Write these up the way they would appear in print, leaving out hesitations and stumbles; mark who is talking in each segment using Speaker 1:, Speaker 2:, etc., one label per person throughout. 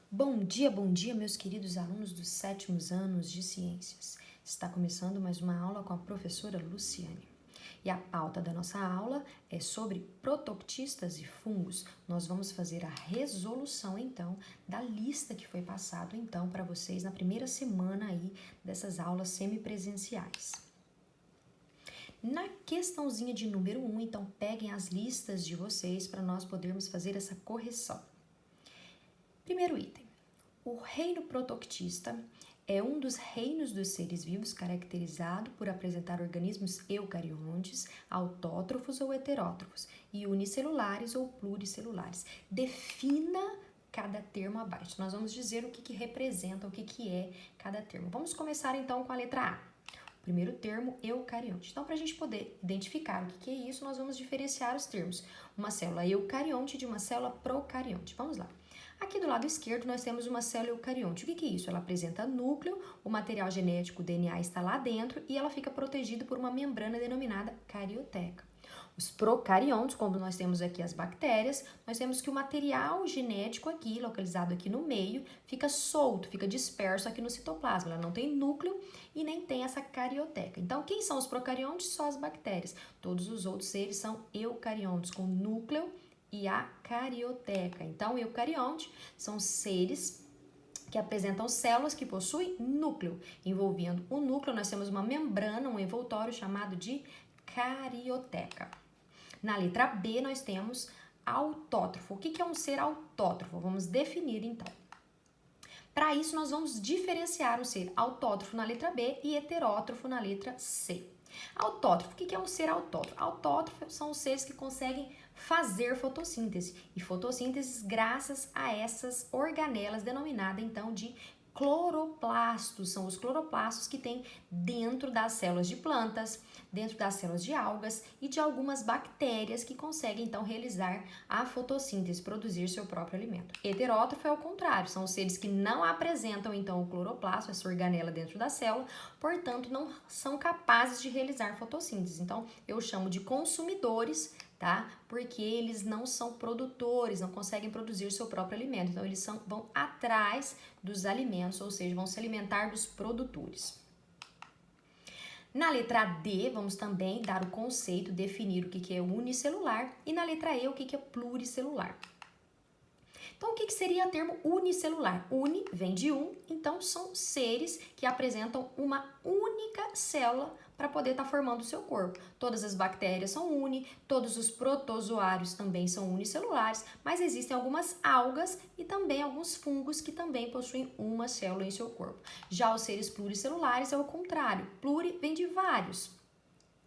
Speaker 1: Bom dia, meus queridos alunos dos 7º anos de Ciências. Está começando mais uma aula com a professora Luciane. E a pauta da nossa aula é sobre protoctistas e fungos. Nós vamos fazer a resolução, então, da lista que foi passado, então, para vocês na primeira semana aí dessas aulas semipresenciais. Na questãozinha de número 1, então, peguem as listas de vocês para nós podermos fazer essa correção. Primeiro item. O reino protoctista é um dos reinos dos seres vivos caracterizado por apresentar organismos eucariontes, autótrofos ou heterótrofos e unicelulares ou pluricelulares. Defina cada termo abaixo. Nós vamos dizer o que representa, o que é cada termo. Vamos começar então com a letra A. Primeiro termo, eucarionte. Então, para a gente poder identificar o que é isso, nós vamos diferenciar os termos. Uma célula eucarionte de uma célula procarionte. Vamos lá. Aqui do lado esquerdo nós temos uma célula eucarionte. O que é isso? Ela apresenta núcleo, o material genético, o DNA está lá dentro e ela fica protegida por uma membrana denominada carioteca. Os procariontes, como nós temos aqui as bactérias, nós temos que o material genético aqui, localizado aqui no meio, fica solto, fica disperso aqui no citoplasma. Ela não tem núcleo e nem tem essa carioteca. Então, quem são os procariontes? Só as bactérias. Todos os outros seres são eucariontes, com núcleo e a carioteca. Então, o eucarionte são seres que apresentam células que possuem núcleo. Envolvendo o núcleo, nós temos uma membrana, um envoltório chamado de carioteca. Na letra B, nós temos autótrofo. O que é um ser autótrofo? Vamos definir, então. Para isso, nós vamos diferenciar o ser autótrofo na letra B e heterótrofo na letra C. Autótrofo, o que é um ser autótrofo? Autótrofo são os seres que conseguem fazer fotossíntese. E fotossíntese graças a essas organelas denominadas, então, de cloroplastos. São os cloroplastos que tem dentro das células de plantas, dentro das células de algas e de algumas bactérias que conseguem, então, realizar a fotossíntese, produzir seu próprio alimento. Heterótrofo é o contrário, são os seres que não apresentam, então, o cloroplasto, essa organela dentro da célula, portanto, não são capazes de realizar fotossíntese. Então, eu chamo de consumidores, tá? Porque eles não são produtores, não conseguem produzir seu próprio alimento. Então, eles vão atrás dos alimentos, ou seja, vão se alimentar dos produtores. Na letra D, vamos também dar o conceito, definir o que é unicelular. E na letra E, o que é pluricelular. Então, o que seria o termo unicelular? Uni vem de um, então são seres que apresentam uma única célula para poder estar formando o seu corpo. Todas as bactérias são uni, todos os protozoários também são unicelulares, mas existem algumas algas e também alguns fungos que também possuem uma célula em seu corpo. Já os seres pluricelulares é o contrário, pluri vem de vários,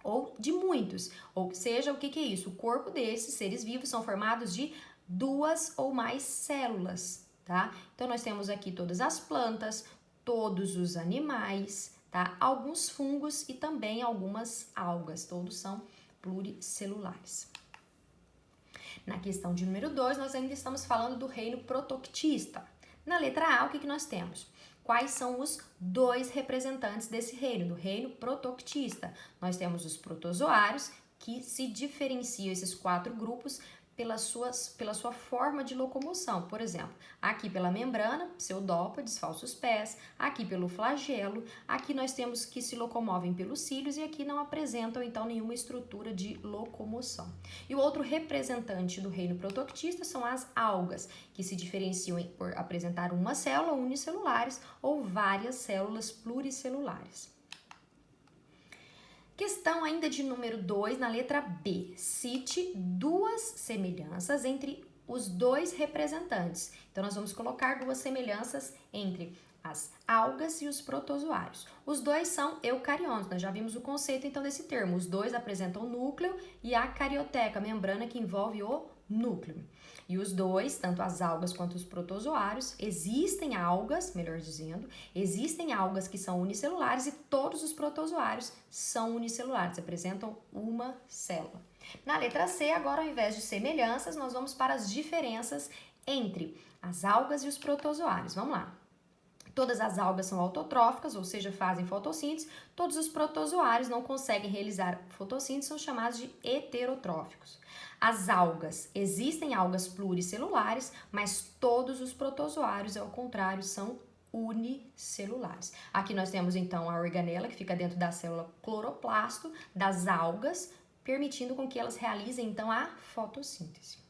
Speaker 1: ou de muitos, ou seja, o que é isso? O corpo desses seres vivos são formados de duas ou mais células, tá? Então, nós temos aqui todas as plantas, todos os animais, tá? Alguns fungos e também algumas algas, todos são pluricelulares. Na questão de número 2, nós ainda estamos falando do reino protoctista. Na letra A, o que nós temos? Quais são os dois representantes desse reino, do reino protoctista? Nós temos os protozoários, que se diferenciam esses 4 grupos pela sua forma de locomoção. Por exemplo, aqui pela membrana, pseudópodes, falsos pés, aqui pelo flagelo, aqui nós temos que se locomovem pelos cílios e aqui não apresentam, então, nenhuma estrutura de locomoção. E o outro representante do reino protoctista são as algas, que se diferenciam por apresentar uma célula unicelulares ou várias células pluricelulares. Questão ainda de número 2, na letra B. Cite duas semelhanças entre os dois representantes. Então, nós vamos colocar duas semelhanças entre as algas e os protozoários. Os dois são eucariontes, nós já vimos o conceito, então, desse termo. Os dois apresentam o núcleo e a carioteca, a membrana que envolve o núcleo. E os dois, tanto as algas quanto os protozoários, existem algas, melhor dizendo, existem algas que são unicelulares e todos os protozoários são unicelulares, apresentam uma célula. Na letra C, agora, ao invés de semelhanças, nós vamos para as diferenças entre as algas e os protozoários. Vamos lá. Todas as algas são autotróficas, ou seja, fazem fotossíntese. Todos os protozoários não conseguem realizar fotossíntese, são chamados de heterotróficos. As algas, existem algas pluricelulares, mas todos os protozoários, ao contrário, são unicelulares. Aqui nós temos então a organela, que fica dentro da célula cloroplasto das algas, permitindo com que elas realizem então a fotossíntese.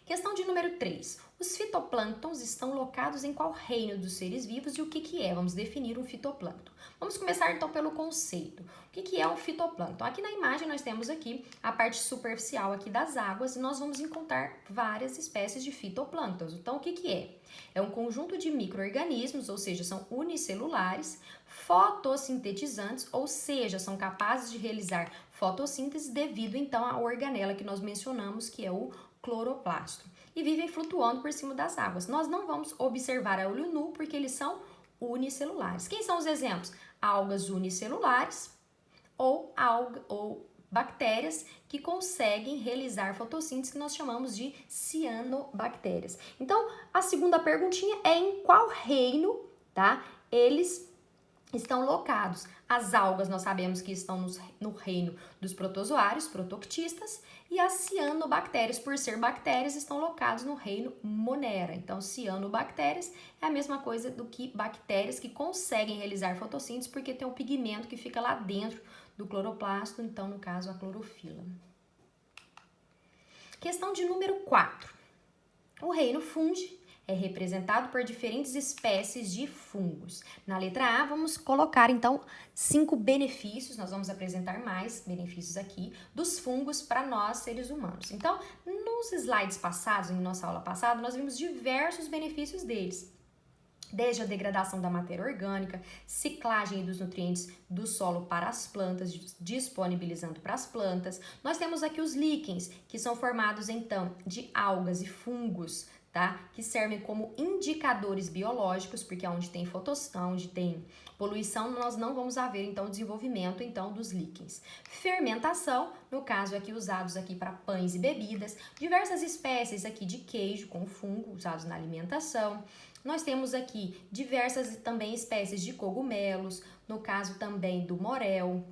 Speaker 1: Questão de número 3. Os fitoplânctons estão locados em qual reino dos seres vivos e o que é? Vamos definir um fitoplâncton. Vamos começar então pelo conceito. O que é um fitoplâncton? Aqui na imagem nós temos aqui a parte superficial aqui das águas e nós vamos encontrar várias espécies de fitoplânctons. Então o que é? É um conjunto de micro-organismos, ou seja, são unicelulares, fotossintetizantes, ou seja, são capazes de realizar fotossíntese devido então à organela que nós mencionamos, que é o cloroplasto, e vivem flutuando por cima das águas. Nós não vamos observar a olho nu porque eles são unicelulares. Quem são os exemplos? Algas unicelulares ou bactérias que conseguem realizar fotossíntese, que nós chamamos de cianobactérias. Então, a segunda perguntinha é em qual reino, tá? Eles estão locados. As algas nós sabemos que estão no reino dos protozoários, protoctistas, e as cianobactérias, por ser bactérias, estão locados no reino Monera. Então, cianobactérias é a mesma coisa do que bactérias que conseguem realizar fotossíntese, porque tem um pigmento que fica lá dentro do cloroplasto, então, no caso, a clorofila. Questão de número 4. O reino fungi é representado por diferentes espécies de fungos. Na letra A, vamos colocar, então, 5 benefícios, nós vamos apresentar mais benefícios aqui, dos fungos para nós, seres humanos. Então, nos slides passados, em nossa aula passada, nós vimos diversos benefícios deles. Desde a degradação da matéria orgânica, ciclagem dos nutrientes do solo para as plantas, disponibilizando para as plantas. Nós temos aqui os líquens, que são formados, então, de algas e fungos, tá? Que servem como indicadores biológicos, porque onde tem onde tem poluição, nós não vamos haver, então, o desenvolvimento, então, dos líquens. Fermentação, no caso aqui, usados aqui para pães e bebidas. Diversas espécies aqui de queijo com fungo, usados na alimentação. Nós temos aqui diversas também espécies de cogumelos, no caso também do morel.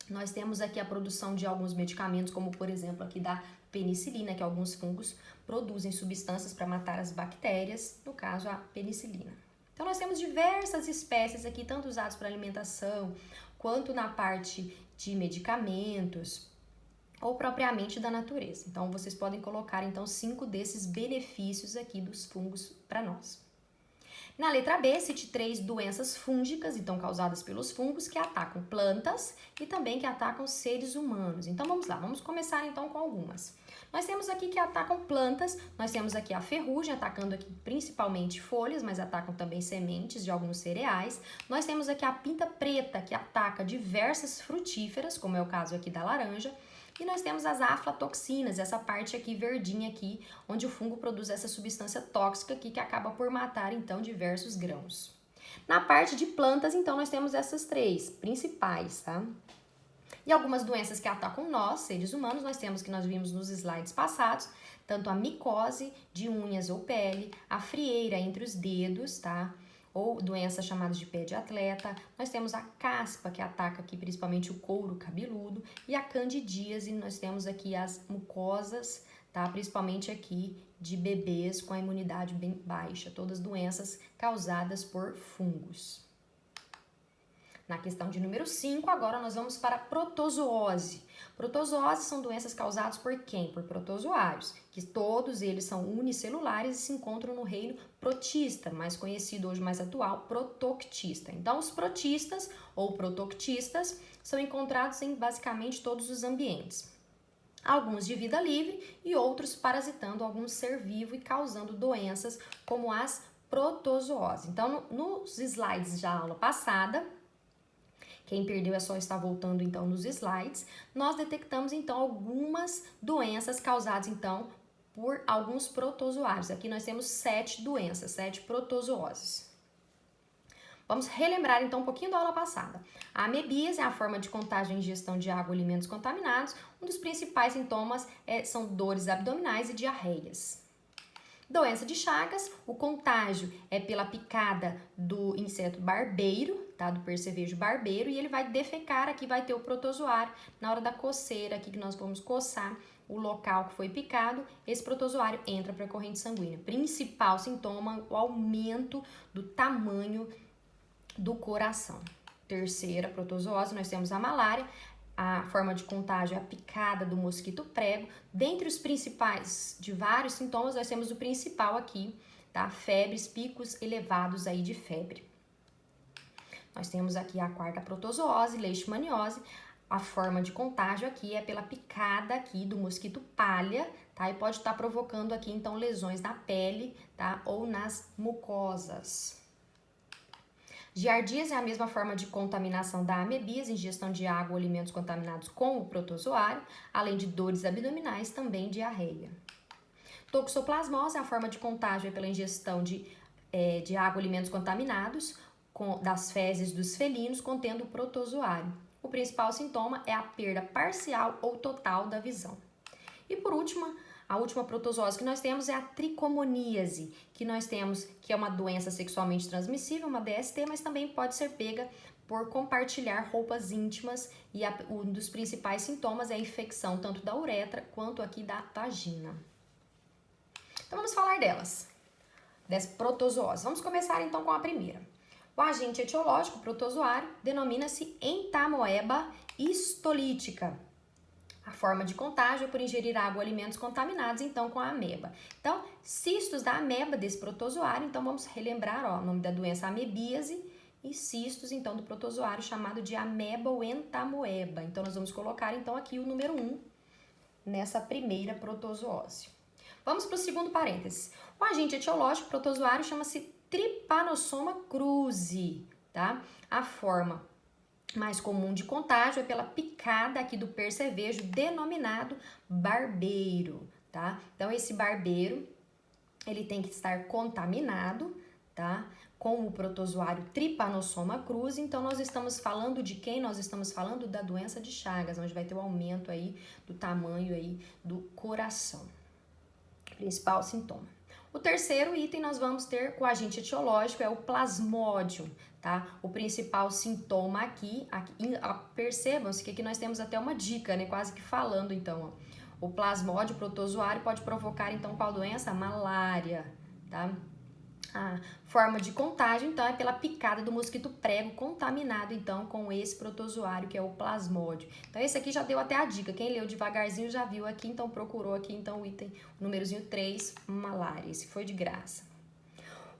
Speaker 1: Nós temos aqui a produção de alguns medicamentos, como por exemplo aqui da penicilina, que alguns fungos produzem substâncias para matar as bactérias, no caso a penicilina. Então nós temos diversas espécies aqui, tanto usadas para alimentação, quanto na parte de medicamentos, ou propriamente da natureza. Então vocês podem colocar então 5 desses benefícios aqui dos fungos para nós. Na letra B, cite 3 doenças fúngicas, então causadas pelos fungos, que atacam plantas e também que atacam seres humanos. Então vamos lá, vamos começar então com algumas. Nós temos aqui que atacam plantas, nós temos aqui a ferrugem atacando aqui principalmente folhas, mas atacam também sementes de alguns cereais. Nós temos aqui a pinta preta, que ataca diversas frutíferas, como é o caso aqui da laranja. E nós temos as aflatoxinas, essa parte aqui verdinha aqui, onde o fungo produz essa substância tóxica aqui que acaba por matar, então, diversos grãos. Na parte de plantas, então, nós temos essas 3 principais, tá? E algumas doenças que atacam nós, seres humanos, nós temos que nós vimos nos slides passados, tanto a micose de unhas ou pele, a frieira entre os dedos, tá? Ou doenças chamadas de pé de atleta. Nós temos a caspa, que ataca aqui principalmente o couro cabeludo, e a candidíase, nós temos aqui as mucosas, tá? Principalmente aqui de bebês com a imunidade bem baixa, todas doenças causadas por fungos. Na questão de número 5, agora nós vamos para a protozoose. Protozoose são doenças causadas por quem? Por protozoários, que todos eles são unicelulares e se encontram no reino protista, mais conhecido hoje, mais atual, protoctista. Então, os protistas ou protoctistas são encontrados em basicamente todos os ambientes. Alguns de vida livre e outros parasitando algum ser vivo e causando doenças como as protozooses. Então, nos slides da aula passada, quem perdeu é só estar voltando então nos slides, nós detectamos então algumas doenças causadas então por alguns protozoários. Aqui nós temos 7 doenças, 7 protozooses. Vamos relembrar então um pouquinho da aula passada. A amebíase é a forma de contágio e ingestão de água e alimentos contaminados. Um dos principais sintomas são dores abdominais e diarreias. Doença de Chagas, o contágio é pela picada do inseto barbeiro, tá? Do percevejo barbeiro, e ele vai defecar, aqui vai ter o protozoário, na hora da coceira aqui que nós vamos coçar o local que foi picado, esse protozoário entra para a corrente sanguínea. Principal sintoma, o aumento do tamanho do coração. Terceira protozoose, nós temos a malária. A forma de contágio é a picada do mosquito prego. Dentre os principais de vários sintomas, nós temos o principal aqui, tá? Febres, picos elevados aí de febre. Nós temos aqui a quarta protozoose, leishmaniose. A forma de contágio aqui é pela picada aqui do mosquito palha, tá? E pode estar provocando aqui, então, lesões na pele, tá? Ou nas mucosas. Giardíase é a mesma forma de contaminação da amebíase, ingestão de água ou alimentos contaminados com o protozoário, além de dores abdominais, também diarreia. Toxoplasmose é a forma de contágio pela ingestão de água ou alimentos contaminados das fezes dos felinos contendo o protozoário. O principal sintoma é a perda parcial ou total da visão. E por último, a última protozoose que nós temos é a tricomoníase, que nós temos que é uma doença sexualmente transmissível, uma DST, mas também pode ser pega por compartilhar roupas íntimas e um dos principais sintomas é a infecção tanto da uretra quanto aqui da vagina. Então vamos falar delas, dessa protozoose. Vamos começar então com a primeira. O agente etiológico protozoário denomina-se entamoeba histolítica. A forma de contágio é por ingerir água ou alimentos contaminados, então, com a ameba. Então, cistos da ameba desse protozoário, então vamos relembrar, ó, o nome da doença amebíase e cistos, então, do protozoário chamado de ameba ou entamoeba. Então, nós vamos colocar, então, aqui o número 1 nessa primeira protozoose. Vamos para o segundo parênteses. O agente etiológico protozoário chama-se Trypanosoma cruzi, tá? A forma mais comum de contágio é pela picada aqui do percevejo denominado barbeiro, tá? Então, esse barbeiro, ele tem que estar contaminado, tá? Com o protozoário Trypanosoma cruzi. Então, nós estamos falando de quem? Nós estamos falando da doença de Chagas, onde vai ter o aumento aí do tamanho aí do coração. Principal sintoma. O terceiro item nós vamos ter com o agente etiológico é o plasmódium, tá? O principal sintoma aqui percebam-se que aqui nós temos até uma dica, né? Quase que falando, então, ó. O plasmódio protozoário pode provocar, então, qual doença? Malária, tá? A forma de contágio, então, é pela picada do mosquito prego contaminado, então, com esse protozoário, que é o plasmódio. Então, esse aqui já deu até a dica. Quem leu devagarzinho já viu aqui, então, procurou aqui, então, o item, o númerozinho 3, malária. Esse foi de graça.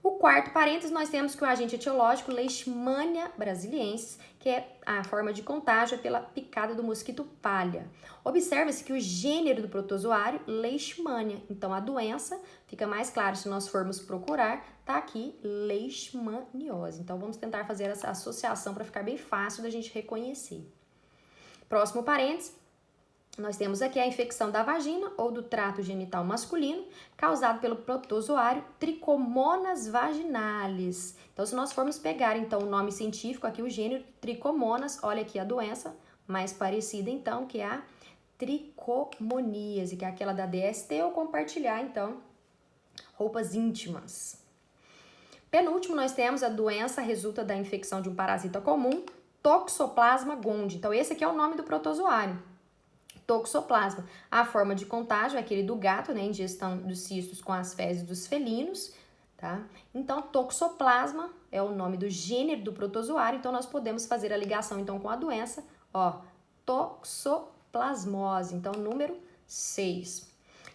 Speaker 1: O quarto parênteses, nós temos que o agente etiológico, Leishmania brasiliensis, que é a forma de contágio é pela picada do mosquito palha. Observa-se que o gênero do protozoário, Leishmania. Então, a doença fica mais claro se nós formos procurar, tá aqui, leishmaniose. Então, vamos tentar fazer essa associação para ficar bem fácil da gente reconhecer. Próximo parênteses. Nós temos aqui a infecção da vagina ou do trato genital masculino, causado pelo protozoário Trichomonas vaginalis. Então, se nós formos pegar, então, o nome científico aqui, o gênero Trichomonas, olha aqui a doença mais parecida, então, que é a tricomoníase, que é aquela da DST, ou compartilhar, então, roupas íntimas. Penúltimo, nós temos a doença resulta da infecção de um parasita comum, Toxoplasma gondii. Então, esse aqui é o nome do protozoário. Toxoplasma. A forma de contágio é aquele do gato, né? Ingestão dos cistos com as fezes dos felinos, tá? Então, toxoplasma é o nome do gênero do protozoário. Então, nós podemos fazer a ligação, então, com a doença, ó, toxoplasmose. Então, número 6.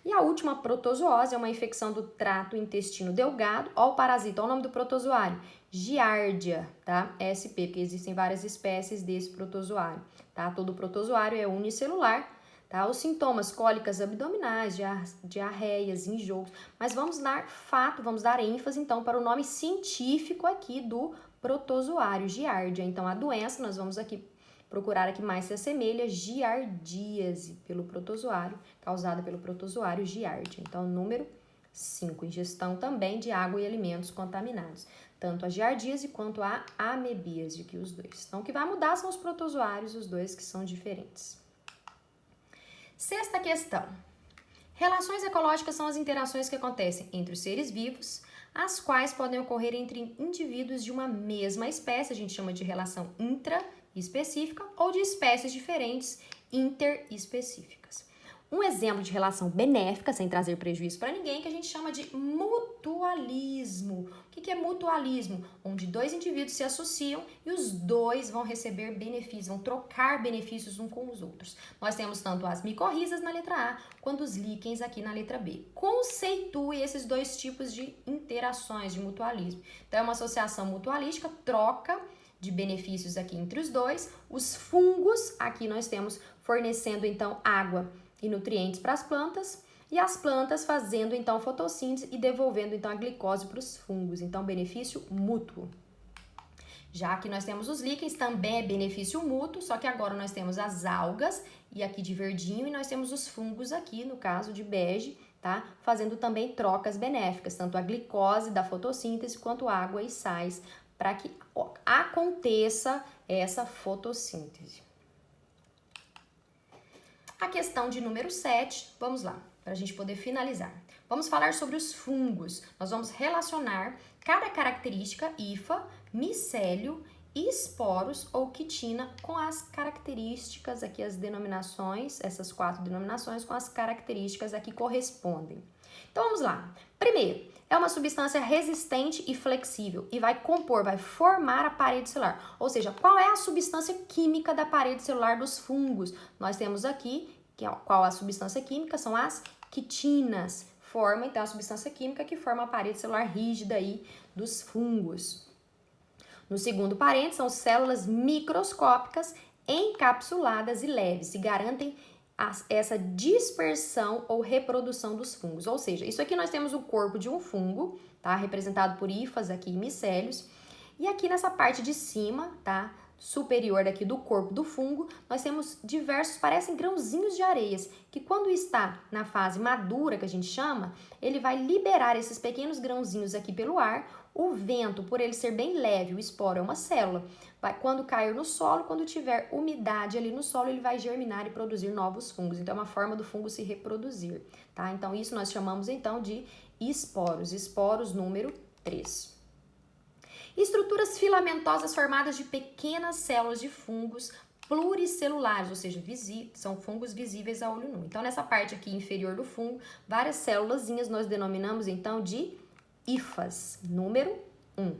Speaker 1: E a última protozoose é uma infecção do trato intestino delgado. Ó, o parasita, ó, o nome do protozoário, Giardia, tá? SP, porque existem várias espécies desse protozoário, tá? Todo protozoário é unicelular. Tá? Os sintomas, cólicas abdominais, diarreias, enjoos, mas vamos dar ênfase então para o nome científico aqui do protozoário, Giardia. Então a doença, nós vamos aqui procurar aqui mais se assemelha, giardíase, pelo protozoário, causada pelo protozoário Giardia. Então número 5, ingestão também de água e alimentos contaminados, tanto a giardíase quanto a amebíase, que os dois. Então o que vai mudar são os protozoários, os dois que são diferentes. Sexta questão. Relações ecológicas são as interações que acontecem entre os seres vivos, as quais podem ocorrer entre indivíduos de uma mesma espécie, a gente chama de relação intraespecífica, ou de espécies diferentes interespecíficas. Um exemplo de relação benéfica, sem trazer prejuízo para ninguém, que a gente chama de mutualismo. O que é mutualismo? Onde dois indivíduos se associam e os dois vão receber benefícios, vão trocar benefícios uns com os outros. Nós temos tanto as micorrizas na letra A, quanto os líquens aqui na letra B. Conceitue esses dois tipos de interações de mutualismo. Então, é uma associação mutualística, troca de benefícios aqui entre os dois. Os fungos, aqui nós temos fornecendo, então, água e nutrientes para as plantas, e as plantas fazendo então fotossíntese e devolvendo então a glicose para os fungos. Então, benefício mútuo. Já que nós temos os líquens, também é benefício mútuo, só que agora nós temos as algas, e aqui de verdinho, e nós temos os fungos aqui, no caso de bege, tá? Fazendo também trocas benéficas, tanto a glicose da fotossíntese, quanto água e sais, para que aconteça essa fotossíntese. A questão de número 7, vamos lá, para a gente poder finalizar. Vamos falar sobre os fungos. Nós vamos relacionar cada característica, hifa, micélio, esporos ou quitina com as características aqui, as denominações, essas 4 denominações com as características aqui correspondem. Então vamos lá. Primeiro, é uma substância resistente e flexível e vai compor, vai formar a parede celular. Ou seja, qual é a substância química da parede celular dos fungos? Nós temos aqui, qual a substância química? São as quitinas. Forma, então, a substância química que forma a parede celular rígida aí dos fungos. No segundo parênteses, são células microscópicas, encapsuladas e leves, e garantem essa dispersão ou reprodução dos fungos. Ou seja, isso aqui nós temos o corpo de um fungo, tá? Representado por hifas aqui e micélios. E aqui nessa parte de cima, tá? Superior daqui do corpo do fungo, nós temos diversos, parecem grãozinhos de areias, que quando está na fase madura, que a gente chama, ele vai liberar esses pequenos grãozinhos aqui pelo ar. O vento, por ele ser bem leve, o esporo é uma célula, quando cair no solo, quando tiver umidade ali no solo, ele vai germinar e produzir novos fungos. Então, é uma forma do fungo se reproduzir, tá? Então, isso nós chamamos, então, de esporos. Esporos número 3. Estruturas filamentosas formadas de pequenas células de fungos pluricelulares, ou seja, são fungos visíveis a olho nu. Então, nessa parte aqui inferior do fungo, várias célulazinhas nós denominamos, então, de hifas, número 1.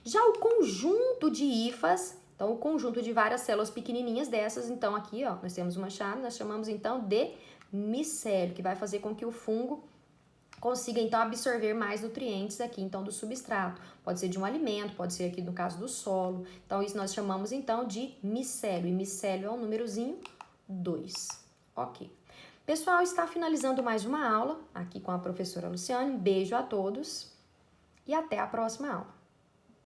Speaker 1: Já o conjunto de hifas, então, o conjunto de várias células pequenininhas dessas, então, aqui, ó, nós temos uma chave, nós chamamos, então, de micélio, que vai fazer com que o fungo consiga, então, absorver mais nutrientes aqui, então, do substrato. Pode ser de um alimento, pode ser aqui no caso do solo. Então, isso nós chamamos, então, de micélio. E micélio é o númerozinho 2. Ok. Pessoal, está finalizando mais uma aula aqui com a professora Luciane. Beijo a todos e até a próxima aula.